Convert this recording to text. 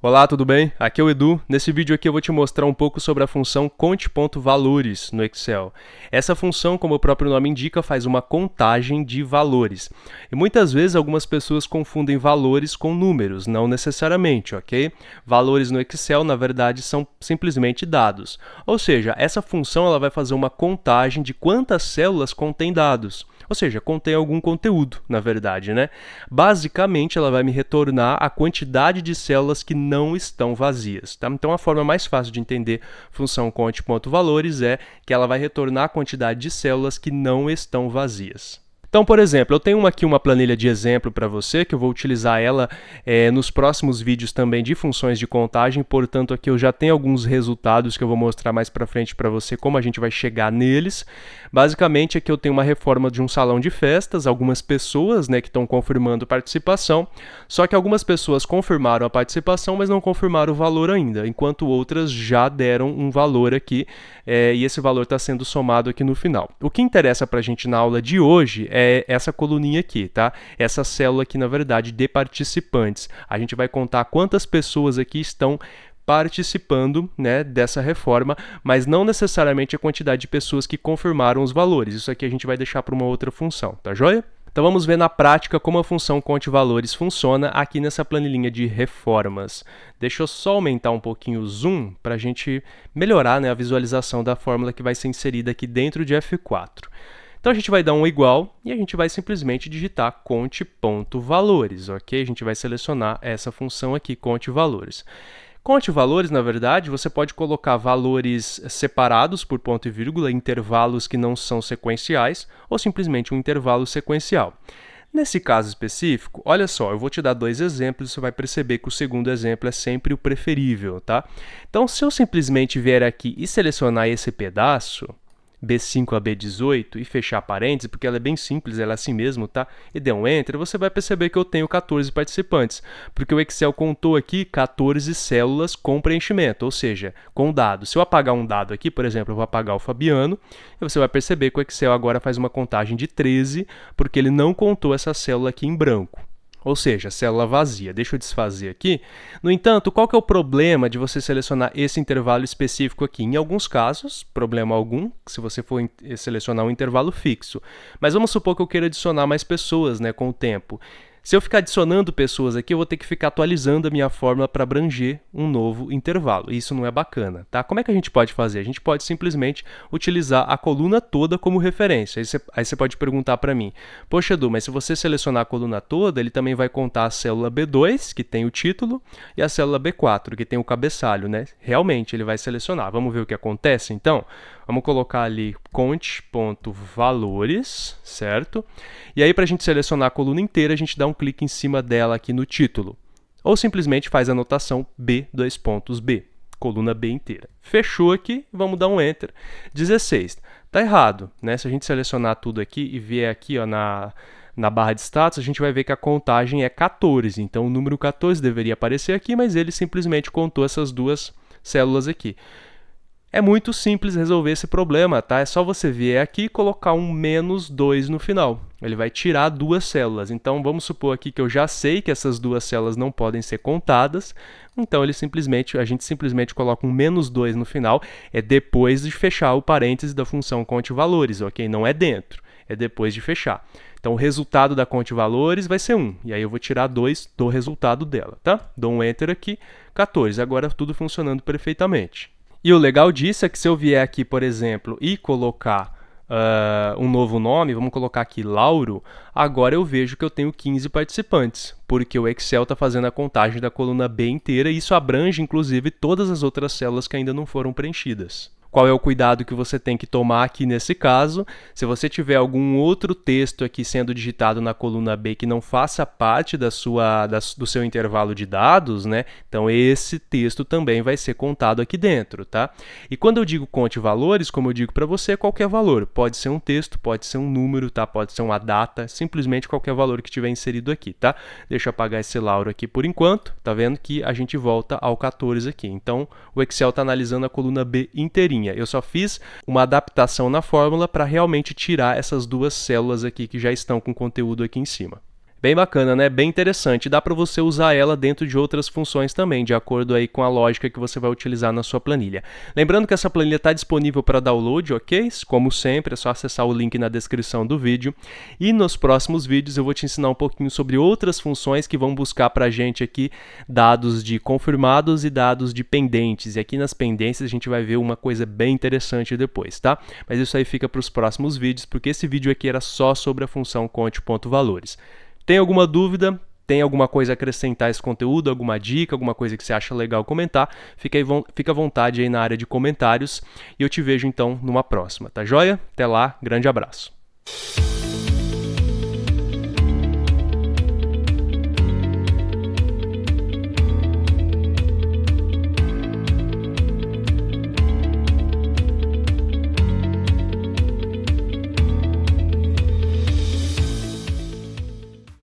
Olá, tudo bem? Aqui é o Edu. Nesse vídeo aqui eu vou te mostrar um pouco sobre a função conte.valores no Excel. Essa função, como o próprio nome indica, faz uma contagem de valores. E muitas vezes algumas pessoas confundem valores com números, não necessariamente, ok? Valores no Excel, na verdade, são simplesmente dados. Ou seja, essa função ela vai fazer uma contagem de quantas células contém dados. Ou seja, contém algum conteúdo, na verdade, né? Basicamente, ela vai me retornar a quantidade de células que não estão vazias, tá? Então, a forma mais fácil de entender função conte.valores é que ela vai retornar a quantidade de células que não estão vazias. Então, por exemplo, eu tenho aqui uma planilha de exemplo para você, que eu vou utilizar ela nos próximos vídeos também de funções de contagem, portanto, aqui eu já tenho alguns resultados que eu vou mostrar mais para frente para você, como a gente vai chegar neles. Basicamente, aqui eu tenho uma reforma de um salão de festas, algumas pessoas que estão confirmando participação, só que algumas pessoas confirmaram a participação, mas não confirmaram o valor ainda, enquanto outras já deram um valor aqui, e esse valor está sendo somado aqui no final. O que interessa para a gente na aula de hoje é essa coluninha aqui, tá? Essa célula aqui, na verdade, de participantes. A gente vai contar quantas pessoas aqui estão participando, dessa reforma, mas não necessariamente a quantidade de pessoas que confirmaram os valores. Isso aqui a gente vai deixar para uma outra função, tá joia? Então vamos ver na prática como a função conte.valores funciona aqui nessa planilhinha de reformas. Deixa eu só aumentar um pouquinho o zoom para a gente melhorar, a visualização da fórmula que vai ser inserida aqui dentro de F4. Então, a gente vai dar um igual e a gente vai simplesmente digitar conte.valores, ok? A gente vai selecionar essa função aqui, conte.valores. Conte.valores, na verdade, você pode colocar valores separados por ponto e vírgula, intervalos que não são sequenciais, ou simplesmente um intervalo sequencial. Nesse caso específico, olha só, eu vou te dar dois exemplos e você vai perceber que o segundo exemplo é sempre o preferível, tá? Então, se eu simplesmente vier aqui e selecionar esse pedaço, B5 a B18 e fechar parênteses, porque ela é bem simples, ela é assim mesmo, tá? E der um Enter, você vai perceber que eu tenho 14 participantes, porque o Excel contou aqui 14 células com preenchimento, ou seja, com dados. Se eu apagar um dado aqui, por exemplo, eu vou apagar o Fabiano, e você vai perceber que o Excel agora faz uma contagem de 13, porque ele não contou essa célula aqui em branco. Ou seja, célula vazia. Deixa eu desfazer aqui. No entanto, qual que é o problema de você selecionar esse intervalo específico aqui? Em alguns casos, problema algum, se você for selecionar um intervalo fixo. Mas vamos supor que eu queira adicionar mais pessoas com o tempo. Se eu ficar adicionando pessoas aqui, eu vou ter que ficar atualizando a minha fórmula para abranger um novo intervalo. Isso não é bacana, tá? Como é que a gente pode fazer? A gente pode simplesmente utilizar a coluna toda como referência. Aí você pode perguntar para mim, poxa, Edu, mas se você selecionar a coluna toda, ele também vai contar a célula B2, que tem o título, e a célula B4, que tem o cabeçalho, né? Realmente, ele vai selecionar. Vamos ver o que acontece, então? Vamos colocar ali conte.valores, certo? E aí, para a gente selecionar a coluna inteira, a gente dá um clique em cima dela aqui no título. Ou simplesmente faz a anotação B, B, coluna B inteira. Fechou aqui, vamos dar um Enter. 16. Tá errado, né? Se a gente selecionar tudo aqui e vier aqui na barra de status, a gente vai ver que a contagem é 14. Então, o número 14 deveria aparecer aqui, mas ele simplesmente contou essas duas células aqui. É muito simples resolver esse problema, tá? É só você vir aqui e colocar um -2 no final. Ele vai tirar duas células. Então, vamos supor aqui que eu já sei que essas duas células não podem ser contadas. Então, a gente simplesmente coloca um -2 no final. É depois de fechar o parêntese da função conte.valores, ok? Não é dentro, é depois de fechar. Então, o resultado da conte.valores vai ser 1. E aí, eu vou tirar 2 do resultado dela, tá? Dou um Enter aqui, 14. Agora, tudo funcionando perfeitamente. E o legal disso é que se eu vier aqui, por exemplo, e colocar um novo nome, vamos colocar aqui Lauro, agora eu vejo que eu tenho 15 participantes, porque o Excel está fazendo a contagem da coluna B inteira e isso abrange, inclusive, todas as outras células que ainda não foram preenchidas. Qual é o cuidado que você tem que tomar aqui nesse caso? Se você tiver algum outro texto aqui sendo digitado na coluna B que não faça parte do seu intervalo de dados, então esse texto também vai ser contado aqui dentro, tá? E quando eu digo conte.valores, como eu digo para você, qualquer valor. Pode ser um texto, pode ser um número, tá? Pode ser uma data, simplesmente qualquer valor que tiver inserido aqui, tá? Deixa eu apagar esse Lauro aqui por enquanto. Tá vendo que a gente volta ao 14 aqui. Então, o Excel está analisando a coluna B inteirinha. Eu só fiz uma adaptação na fórmula para realmente tirar essas duas células aqui que já estão com conteúdo aqui em cima. Bem bacana, né? Bem interessante. Dá para você usar ela dentro de outras funções também, de acordo aí com a lógica que você vai utilizar na sua planilha. Lembrando que essa planilha está disponível para download, ok? Como sempre, é só acessar o link na descrição do vídeo. E nos próximos vídeos eu vou te ensinar um pouquinho sobre outras funções que vão buscar para a gente aqui dados de confirmados e dados de pendentes. E aqui nas pendências a gente vai ver uma coisa bem interessante depois, tá? Mas isso aí fica para os próximos vídeos, porque esse vídeo aqui era só sobre a função conte.valores. Tem alguma dúvida? Tem alguma coisa a acrescentar a esse conteúdo? Alguma dica? Alguma coisa que você acha legal comentar? Fica à vontade aí na área de comentários e eu te vejo então numa próxima, tá joia? Até lá, grande abraço!